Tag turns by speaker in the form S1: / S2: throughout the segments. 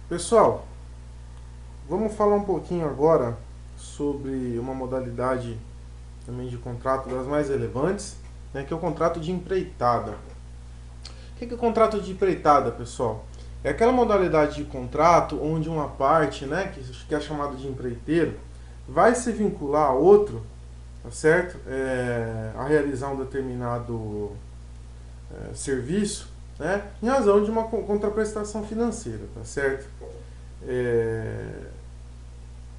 S1: Pessoal, vamos falar um pouquinho agora sobre uma modalidade também de contrato das mais relevantes, né, que é o contrato de empreitada. O que é o contrato de empreitada, pessoal? É aquela modalidade de contrato onde uma parte, né, que é chamado de empreiteiro, vai se vincular a outro, tá certo? A realizar um determinado serviço, né, em razão de uma contraprestação financeira, tá certo? É,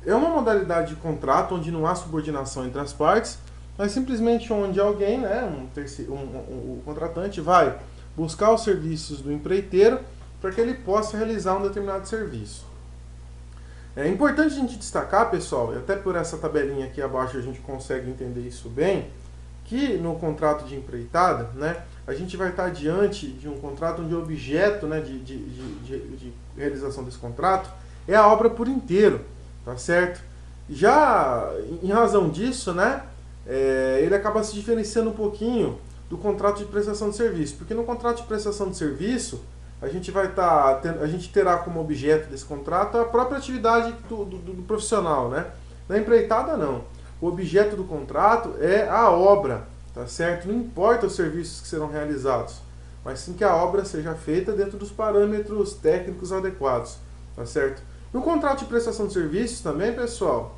S1: É uma modalidade de contrato onde não há subordinação entre as partes, mas simplesmente onde alguém, né, o contratante, vai buscar os serviços do empreiteiro para que ele possa realizar um determinado serviço. É importante a gente destacar, pessoal, e até por essa tabelinha aqui abaixo a gente consegue entender isso bem, que no contrato de empreitada, né, a gente vai estar diante de um contrato onde o objeto, né, de realização desse contrato é a obra por inteiro, tá certo? Já em razão disso, né, ele acaba se diferenciando um pouquinho do contrato de prestação de serviço, porque no contrato de prestação de serviço a gente a gente terá como objeto desse contrato a própria atividade do profissional, né? Na empreitada não. O objeto do contrato é a obra, tá certo? Não importa os serviços que serão realizados, mas sim que a obra seja feita dentro dos parâmetros técnicos adequados, tá certo? No contrato de prestação de serviços também, pessoal,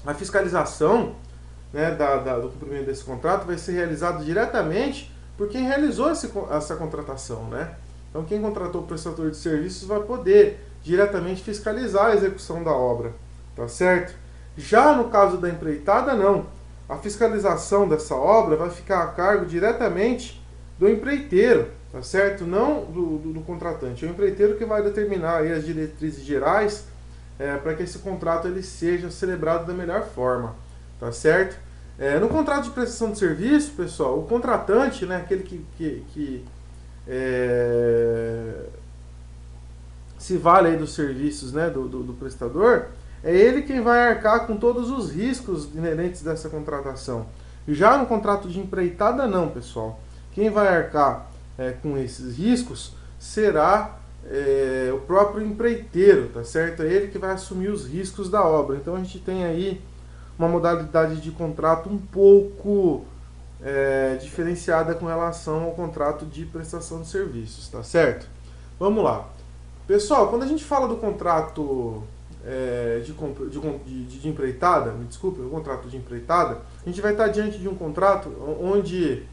S1: a fiscalização, né, do cumprimento desse contrato vai ser realizada diretamente por quem realizou essa contratação, né? Então, quem contratou o prestador de serviços vai poder diretamente fiscalizar a execução da obra, tá certo? Já no caso da empreitada, não. A fiscalização dessa obra vai ficar a cargo diretamente do empreiteiro, tá certo? Não do contratante. É o empreiteiro que vai determinar aí as diretrizes gerais para que esse contrato ele seja celebrado da melhor forma, tá certo? No contrato de prestação de serviço, pessoal, o contratante, né, aquele que é, se vale aí dos serviços, né, do prestador, é ele quem vai arcar com todos os riscos inerentes dessa contratação. Já no contrato de empreitada, não, pessoal. Quem vai arcar com esses riscos será o próprio empreiteiro, tá certo? É ele que vai assumir os riscos da obra. Então a gente tem aí uma modalidade de contrato um pouco diferenciada com relação ao contrato de prestação de serviços, tá certo? Vamos lá. Pessoal, quando a gente fala do contrato de empreitada, me desculpe, o contrato de empreitada, a gente vai estar diante de um contrato onde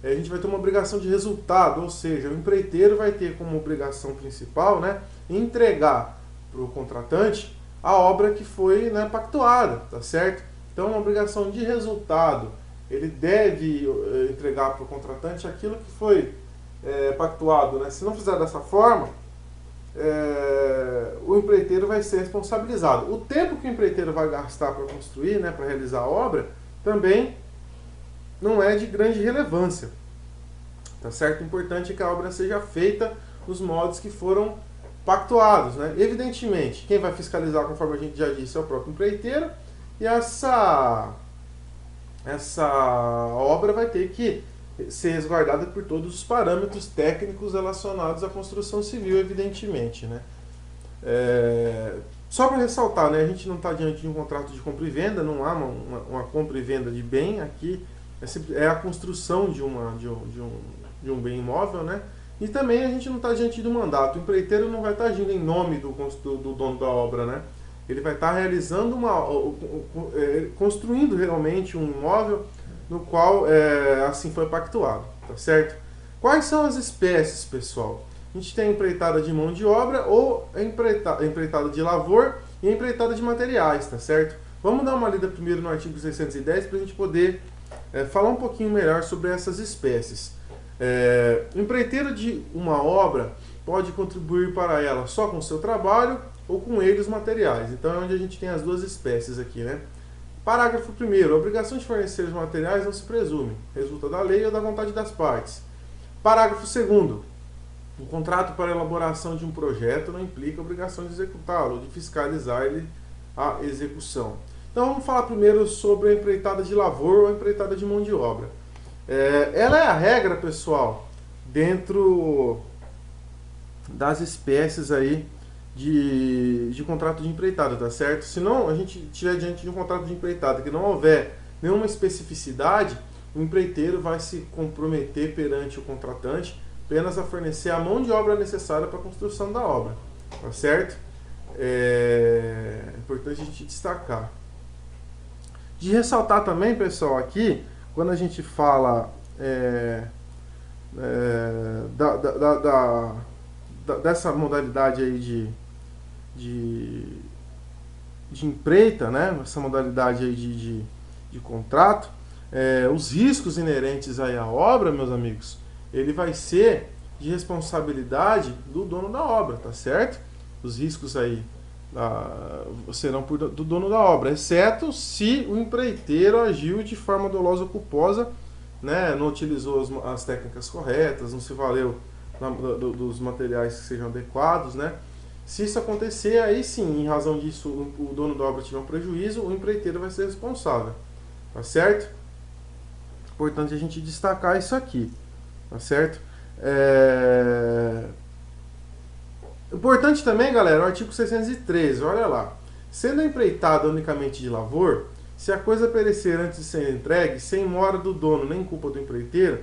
S1: a gente vai ter uma obrigação de resultado, ou seja, o empreiteiro vai ter como obrigação principal, né, entregar para o contratante a obra que foi, né, pactuada, tá certo? Então, uma obrigação de resultado, ele deve entregar para o contratante aquilo que foi pactuado, né? Se não fizer dessa forma, o empreiteiro vai ser responsabilizado. O tempo que o empreiteiro vai gastar para construir, né, para realizar a obra, também não é de grande relevância. Tá certo? O importante é que a obra seja feita nos modos que foram pactuados. Né? Evidentemente, quem vai fiscalizar, conforme a gente já disse, é o próprio empreiteiro, e essa obra vai ter que ser resguardada por todos os parâmetros técnicos relacionados à construção civil, evidentemente. Né? Só para ressaltar, né, a gente não está diante de um contrato de compra e venda, não há uma compra e venda de bem, aqui é a construção de um bem imóvel, né? E também a gente não está diante do mandato, o empreiteiro não vai estar agindo em nome do dono da obra, né? Ele vai estar realizando construindo realmente um imóvel no qual assim foi pactuado, tá certo? Quais são as espécies, pessoal? A gente tem a empreitada de mão de obra ou a empreitada de lavor e a empreitada de materiais, tá certo? Vamos dar uma lida primeiro no artigo 610 para a gente poder falar um pouquinho melhor sobre essas espécies. O empreiteiro de uma obra pode contribuir para ela só com o seu trabalho ou com ele os materiais. Então é onde a gente tem as duas espécies aqui, né? Parágrafo 1º. A obrigação de fornecer os materiais não se presume. Resulta da lei ou da vontade das partes. Parágrafo 2º. O contrato para a elaboração de um projeto não implica a obrigação de executá-lo ou de fiscalizar-lhe a execução. Então vamos falar primeiro sobre a empreitada de lavor ou a empreitada de mão de obra. Ela é a regra, pessoal, dentro das espécies aí de contrato de empreitada, tá certo? Se não, a gente estiver diante de um contrato de empreitada que não houver nenhuma especificidade, o empreiteiro vai se comprometer perante o contratante apenas a fornecer a mão de obra necessária para a construção da obra, tá certo? É importante a gente destacar. De ressaltar também, pessoal, aqui, quando a gente fala dessa modalidade aí de empreita, né? Essa modalidade aí de contrato, os riscos inerentes aí à obra, meus amigos, ele vai ser de responsabilidade do dono da obra, tá certo? Os riscos aí serão do dono da obra, exceto se o empreiteiro agiu de forma dolosa ou culposa, né? Não utilizou as técnicas corretas, não se valeu dos materiais que sejam adequados, né? Se isso acontecer, aí sim, em razão disso, o dono da obra tiver um prejuízo, o empreiteiro vai ser responsável, tá certo? Importante a gente destacar isso aqui, tá certo? Importante também, galera, o artigo 613, olha lá. Sendo empreitada unicamente de lavor, se a coisa perecer antes de ser entregue, sem mora do dono nem culpa do empreiteiro,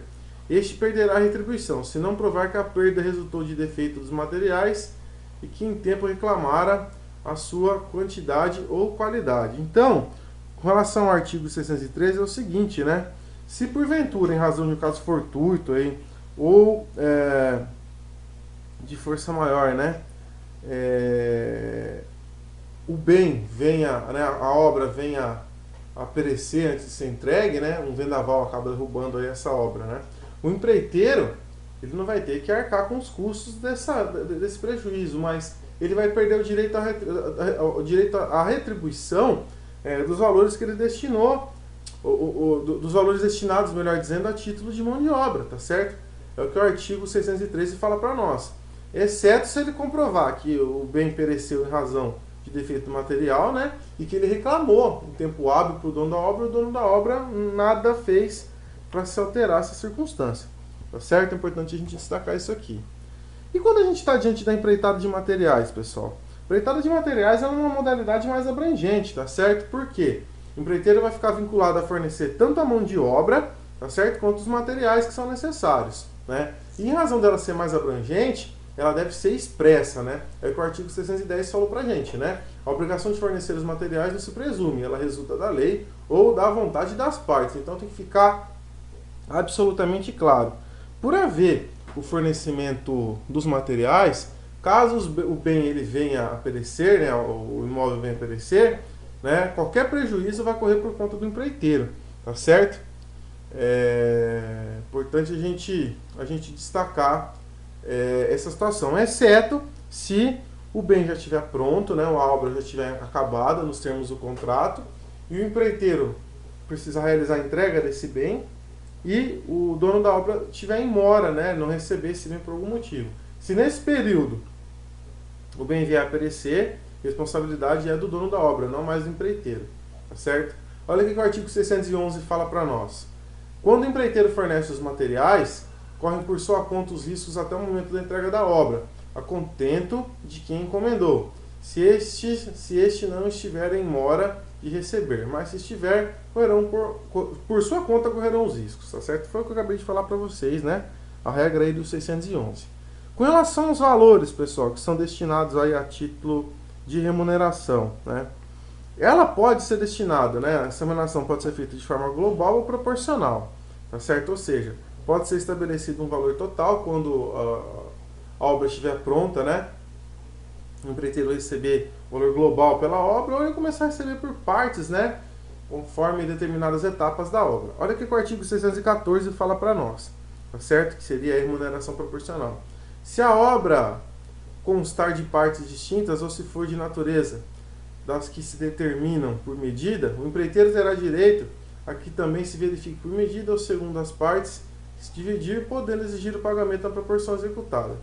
S1: este perderá a retribuição, se não provar que a perda resultou de defeito dos materiais e que em tempo reclamara a sua quantidade ou qualidade. Então, com relação ao artigo 613 é o seguinte, né? Se porventura, em razão de um caso fortuito aí, ou de força maior, né? O bem venha, né, a obra venha a perecer antes de ser entregue, né? Um vendaval acaba derrubando aí essa obra, né? O empreiteiro, ele não vai ter que arcar com os custos desse prejuízo, mas ele vai perder o direito à retribuição dos valores que ele destinou, dos valores destinados, melhor dizendo, a título de mão de obra, tá certo? É o que o artigo 613 fala para nós. Exceto se ele comprovar que o bem pereceu em razão de defeito material, né? E que ele reclamou em tempo hábil para o dono da obra, o dono da obra nada fez para se alterar essa circunstância. Tá certo? É importante a gente destacar isso aqui. E quando a gente está diante da empreitada de materiais, pessoal? Empreitada de materiais é uma modalidade mais abrangente, tá certo? Por quê? O empreiteiro vai ficar vinculado a fornecer tanto a mão de obra, tá certo? Quanto os materiais que são necessários, né? E em razão dela ser mais abrangente, ela deve ser expressa, né? É o que o artigo 610 falou pra gente, né? A obrigação de fornecer os materiais não se presume, ela resulta da lei ou da vontade das partes. Então tem que ficar absolutamente claro. Por haver o fornecimento dos materiais, caso o bem ele venha a perecer, né, o imóvel venha a perecer, né, qualquer prejuízo vai correr por conta do empreiteiro, tá certo? É importante a gente destacar essa situação, exceto se o bem já estiver pronto, né, a obra já estiver acabada nos termos do contrato e o empreiteiro precisa realizar a entrega desse bem e o dono da obra estiver em mora, né, não receber esse bem por algum motivo. Se nesse período o bem vier a perecer, a responsabilidade é do dono da obra, não mais do empreiteiro, tá certo? Olha o que o artigo 611 fala para nós. Quando o empreiteiro fornece os materiais, correm por sua conta os riscos até o momento da entrega da obra, a contento de quem encomendou, se este não estiver em mora de receber, mas se estiver, correrão por sua conta correrão os riscos, tá certo? Foi o que eu acabei de falar para vocês, né? A regra aí do 611. Com relação aos valores, pessoal, que são destinados aí a título de remuneração, né? Ela pode ser destinada, né? Essa remuneração pode ser feita de forma global ou proporcional, tá certo? Ou seja, pode ser estabelecido um valor total quando a obra estiver pronta, né? O empreiteiro receber o valor global pela obra ou ele começar a receber por partes, né? Conforme determinadas etapas da obra. Olha o que o artigo 614 fala para nós, tá certo? Que seria a remuneração proporcional. Se a obra constar de partes distintas ou se for de natureza das que se determinam por medida, o empreiteiro terá direito a que também se verifique por medida ou segundo as partes se dividir, podendo exigir o pagamento na proporção executada.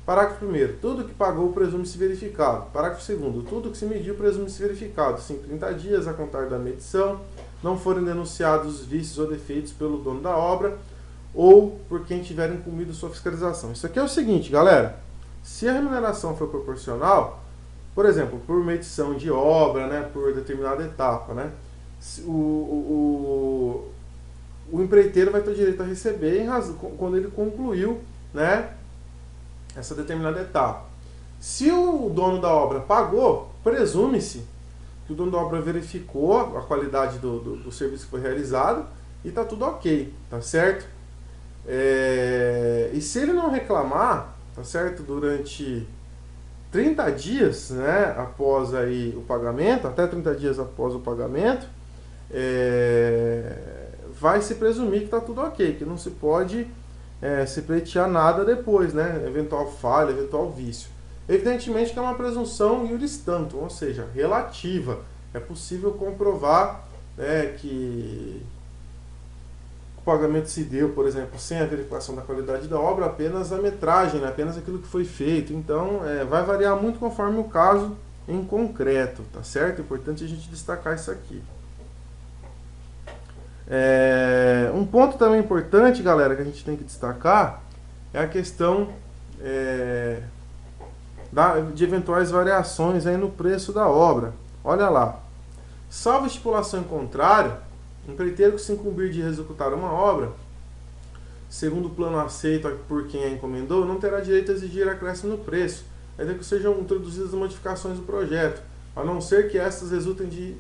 S1: Parágrafo 1º. Tudo que pagou presume-se verificado. Parágrafo 2º. Tudo que se mediu presume-se verificado. Se em 30 dias a contar da medição não forem denunciados vícios ou defeitos pelo dono da obra ou por quem tiver incumbido sua fiscalização. Isso aqui é o seguinte, galera. Se a remuneração for proporcional, por exemplo, por medição de obra, né, por determinada etapa, né, o empreiteiro vai ter o direito a receber quando ele concluiu, né, essa determinada etapa. Se o dono da obra pagou, presume-se que o dono da obra verificou a qualidade do serviço que foi realizado e está tudo ok, tá certo? E se ele não reclamar, tá certo, durante 30 dias, né, após aí o pagamento, até 30 dias após o pagamento, vai se presumir que está tudo ok, que não se pode se pleitear nada depois, né, eventual falha, eventual vício. Evidentemente que é uma presunção iuris tantum, ou seja, relativa. É possível comprovar, né, que o pagamento se deu, por exemplo, sem a verificação da qualidade da obra, apenas a metragem, né, apenas aquilo que foi feito. Então, vai variar muito conforme o caso em concreto, tá certo? É importante a gente destacar isso aqui. Um ponto também importante, galera, que a gente tem que destacar é a questão de eventuais variações aí no preço da obra. Olha lá, salvo estipulação em contrário, o empreiteiro que se incumbir de executar uma obra, segundo o plano aceito por quem a encomendou, não terá direito a exigir acréscimo no preço, ainda que sejam introduzidas modificações do projeto, a não ser que estas resultem de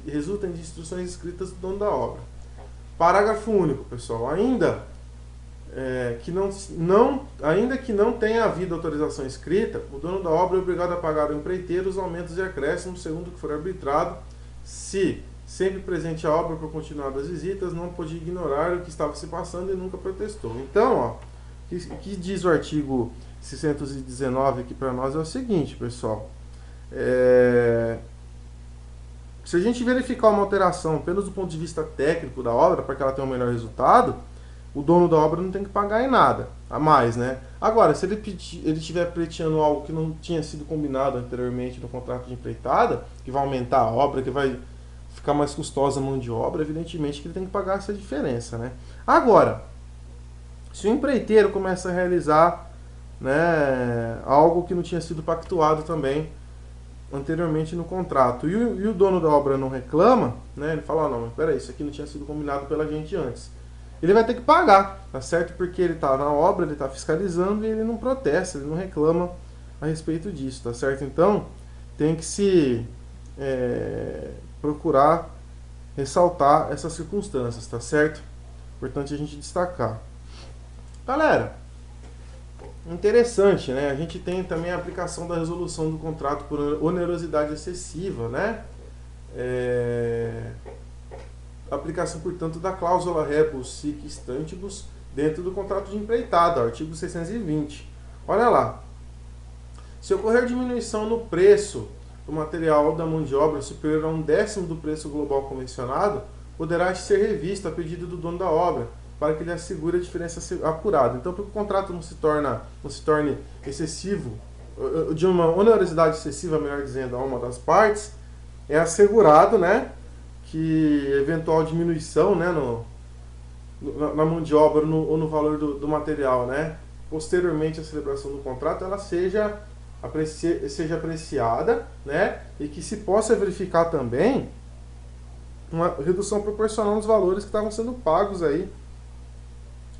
S1: instruções escritas do dono da obra. Parágrafo único, pessoal. Ainda que não tenha havido autorização escrita, o dono da obra é obrigado a pagar ao empreiteiro os aumentos e acréscimos segundo o que for arbitrado, se, sempre presente a obra por continuadas visitas, não pôde ignorar o que estava se passando e nunca protestou. Então, o que diz o artigo 619 aqui para nós é o seguinte, pessoal. Se a gente verificar uma alteração apenas do ponto de vista técnico da obra, para que ela tenha um melhor resultado, o dono da obra não tem que pagar em nada a mais, né? Agora, se ele estiver pleiteando algo que não tinha sido combinado anteriormente no contrato de empreitada, que vai aumentar a obra, que vai ficar mais custosa a mão de obra, evidentemente que ele tem que pagar essa diferença, né? Agora, se o empreiteiro começa a realizar, né, algo que não tinha sido pactuado também anteriormente no contrato, e o dono da obra não reclama, né, ele fala, não, mas peraí, isso aqui não tinha sido combinado pela gente antes. Ele vai ter que pagar, tá certo? Porque ele está na obra, ele está fiscalizando e ele não protesta, ele não reclama a respeito disso, tá certo? Então, tem que se procurar ressaltar essas circunstâncias, tá certo? Importante a gente destacar. Galera, interessante, né? A gente tem também a aplicação da resolução do contrato por onerosidade excessiva, né? Aplicação, portanto, da cláusula rebus sic stantibus dentro do contrato de empreitada, artigo 620. Olha lá. Se ocorrer diminuição no preço do material ou da mão de obra superior a 1/10 do preço global convencionado, poderá ser revista a pedido do dono da obra, para que ele assegure a diferença apurada. Então, para que o contrato não se torne excessivo, de uma onerosidade excessiva, melhor dizendo, a uma das partes, é assegurado, né, que eventual diminuição, né, na mão de obra ou no valor do material, né, posteriormente à celebração do contrato, ela seja apreciada, né, e que se possa verificar também uma redução proporcional nos valores que estavam sendo pagos aí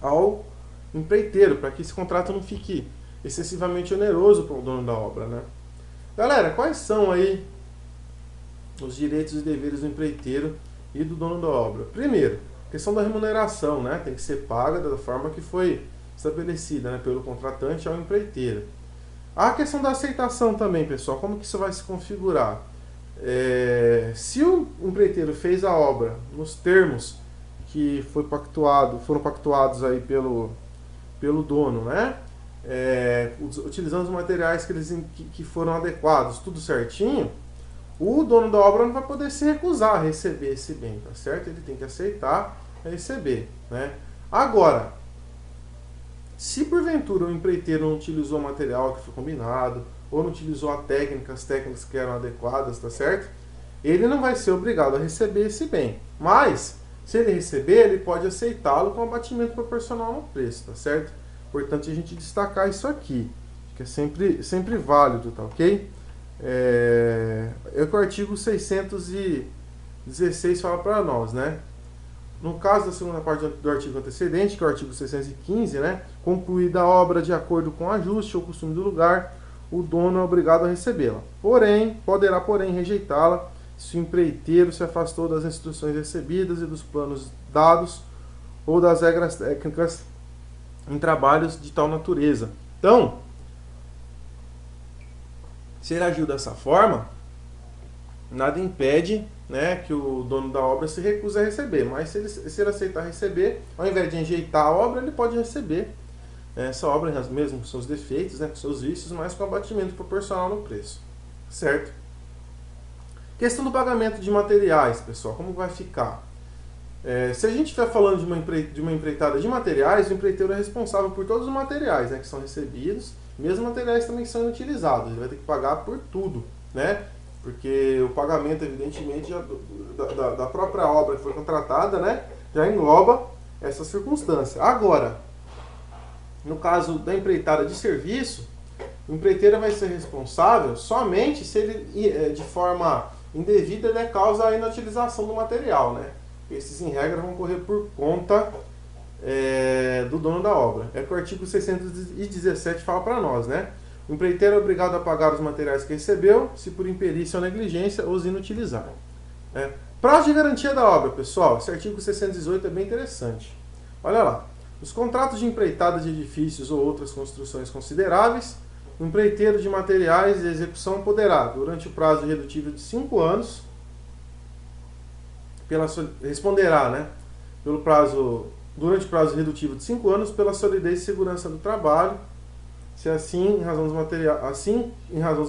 S1: ao empreiteiro, para que esse contrato não fique excessivamente oneroso para o dono da obra, né. Galera, quais são aí os direitos e deveres do empreiteiro e do dono da obra? Primeiro, questão da remuneração, né? Tem que ser paga da forma que foi estabelecida, né, pelo contratante ao empreiteiro. A questão da aceitação também, pessoal, como que isso vai se configurar? Se o empreiteiro fez a obra nos termos que foram pactuados aí pelo dono, né? Utilizando os materiais que foram adequados, tudo certinho, o dono da obra não vai poder se recusar a receber esse bem, tá certo? Ele tem que aceitar receber, né? Agora, se porventura o empreiteiro não utilizou o material que foi combinado, ou não utilizou as técnicas que eram adequadas, tá certo? Ele não vai ser obrigado a receber esse bem. Mas, se ele receber, ele pode aceitá-lo com abatimento proporcional no preço, tá certo? Importante a gente destacar isso aqui, que é sempre válido, tá ok? é o que o artigo 616 fala para nós, né? No caso da segunda parte do artigo antecedente, que é o artigo 615, né? Concluída a obra de acordo com o ajuste ou costume do lugar, o dono é obrigado a recebê-la. Poderá rejeitá-la se o empreiteiro se afastou das instruções recebidas e dos planos dados ou das regras técnicas em trabalhos de tal natureza. Então, se ele agiu dessa forma, nada impede, né, que o dono da obra se recuse a receber. Mas se ele aceitar receber, ao invés de enjeitar a obra, ele pode receber essa obra mesmo com seus defeitos, né, com seus vícios, mas com abatimento proporcional no preço. Certo? Questão do pagamento de materiais, pessoal, como vai ficar? Se a gente estiver falando de uma empreitada de materiais, o empreiteiro é responsável por todos os materiais, né, que são recebidos, mesmo materiais também que são inutilizados. Ele vai ter que pagar por tudo, né? Porque o pagamento, evidentemente, da própria obra que foi contratada, né, já engloba essa circunstância. Agora, no caso da empreitada de serviço, o empreiteiro vai ser responsável somente se ele, de forma indevida, ele causa a inutilização do material, né? Esses, em regra, vão correr por conta do dono da obra. É o que o artigo 617 fala para nós, né? O empreiteiro é obrigado a pagar os materiais que recebeu, se por imperícia ou negligência os inutilizar. Prazo de garantia da obra, pessoal. Esse artigo 618 é bem interessante. Olha lá. Os contratos de empreitada de edifícios ou outras construções consideráveis, o empreiteiro de materiais de execução poderá, durante o prazo irredutível de 5 anos, responderá, né, durante o prazo irredutível de 5 anos, pela solidez e segurança do trabalho, se assim em razão dos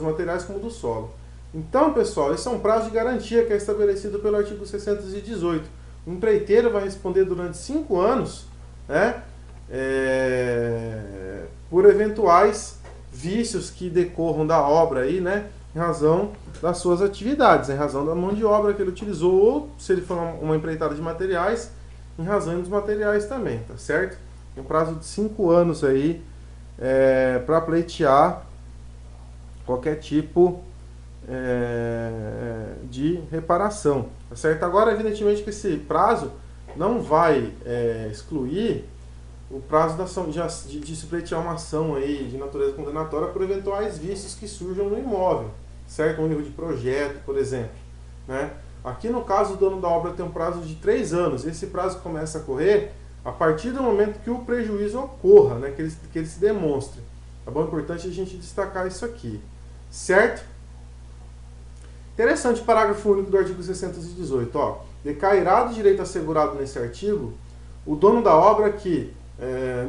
S1: materiais como do solo. Então, pessoal, esse é um prazo de garantia que é estabelecido pelo artigo 618. O empreiteiro vai responder durante 5 anos, né, por eventuais vícios que decorram da obra aí, né, em razão das suas atividades, em razão da mão de obra que ele utilizou, ou se ele for uma empreitada de materiais, em razão dos materiais também, tá certo? Tem um prazo de 5 anos aí para pleitear qualquer tipo de reparação, tá certo? Agora, evidentemente que esse prazo não vai excluir o prazo de se pleitear uma ação aí de natureza condenatória por eventuais vícios que surjam no imóvel, certo? Um erro de projeto, por exemplo, né? Aqui no caso, o dono da obra tem um prazo de 3 anos. Esse prazo começa a correr a partir do momento que o prejuízo ocorra, né? Que ele se demonstre. Tá bom? É importante a gente destacar isso aqui, certo? Interessante o parágrafo único do artigo 618. Ó, decairá do direito assegurado nesse artigo o dono da obra que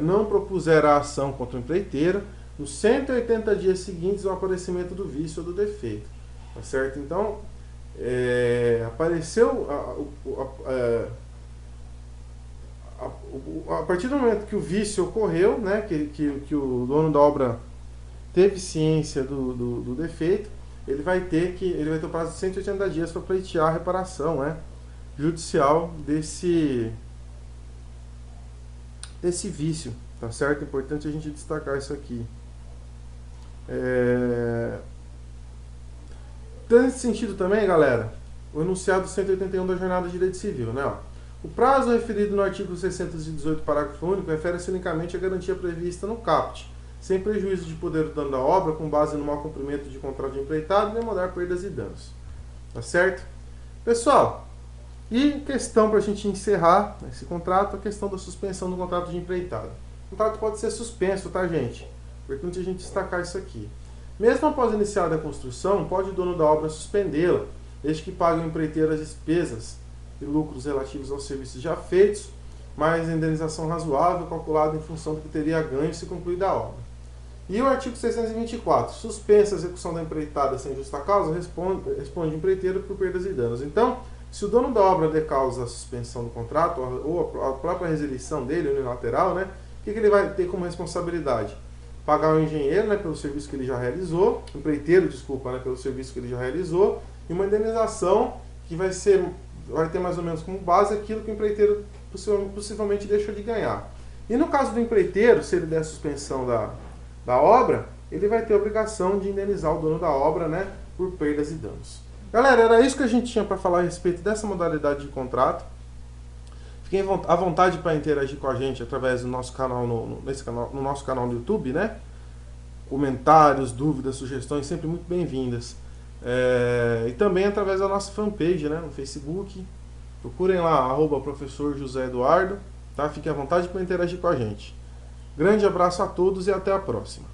S1: não propuser a ação contra o empreiteiro nos 180 dias seguintes ao aparecimento do vício ou do defeito. Tá certo? Então, apareceu a partir do momento que o vício ocorreu, né, que o dono da obra teve ciência do defeito, ele vai ter o prazo de 180 dias para pleitear a reparação, né, judicial desse vício, tá certo? É importante a gente destacar isso aqui. Nesse sentido também, galera, o enunciado 181 da Jornada de Direito Civil, né? Ó, o prazo referido no artigo 618, parágrafo único, refere-se unicamente à garantia prevista no caput, sem prejuízo de poder do dono da obra, com base no mau cumprimento de contrato de empreitado, nem mudar perdas e danos. Tá certo? Pessoal, e questão para a gente encerrar esse contrato, a questão da suspensão do contrato de empreitado. O contrato pode ser suspenso, tá, gente? Importante a gente destacar isso aqui. Mesmo após iniciada a construção, pode o dono da obra suspendê-la, desde que pague ao empreiteiro as despesas e lucros relativos aos serviços já feitos, mais a indenização razoável calculada em função do que teria ganho se concluída a obra. E o artigo 624, suspensa a execução da empreitada sem justa causa, responde o empreiteiro por perdas e danos. Então, se o dono da obra decausa a suspensão do contrato ou a própria resilição dele, unilateral, né, o que ele vai ter como responsabilidade? Pagar o engenheiro, né, pelo serviço que ele já realizou, empreiteiro, desculpa, né, pelo serviço que ele já realizou, e uma indenização que vai ter mais ou menos como base aquilo que o empreiteiro possivelmente deixou de ganhar. E no caso do empreiteiro, se ele der a suspensão da obra, ele vai ter a obrigação de indenizar o dono da obra, né, por perdas e danos. Galera, era isso que a gente tinha para falar a respeito dessa modalidade de contrato. Fiquem à vontade para interagir com a gente através do nosso canal no nosso canal no YouTube, né? Comentários, dúvidas, sugestões, sempre muito bem-vindas. E também através da nossa fanpage, né? No Facebook. Procurem lá, @professor José Eduardo, tá? Fiquem à vontade para interagir com a gente. Grande abraço a todos e até a próxima.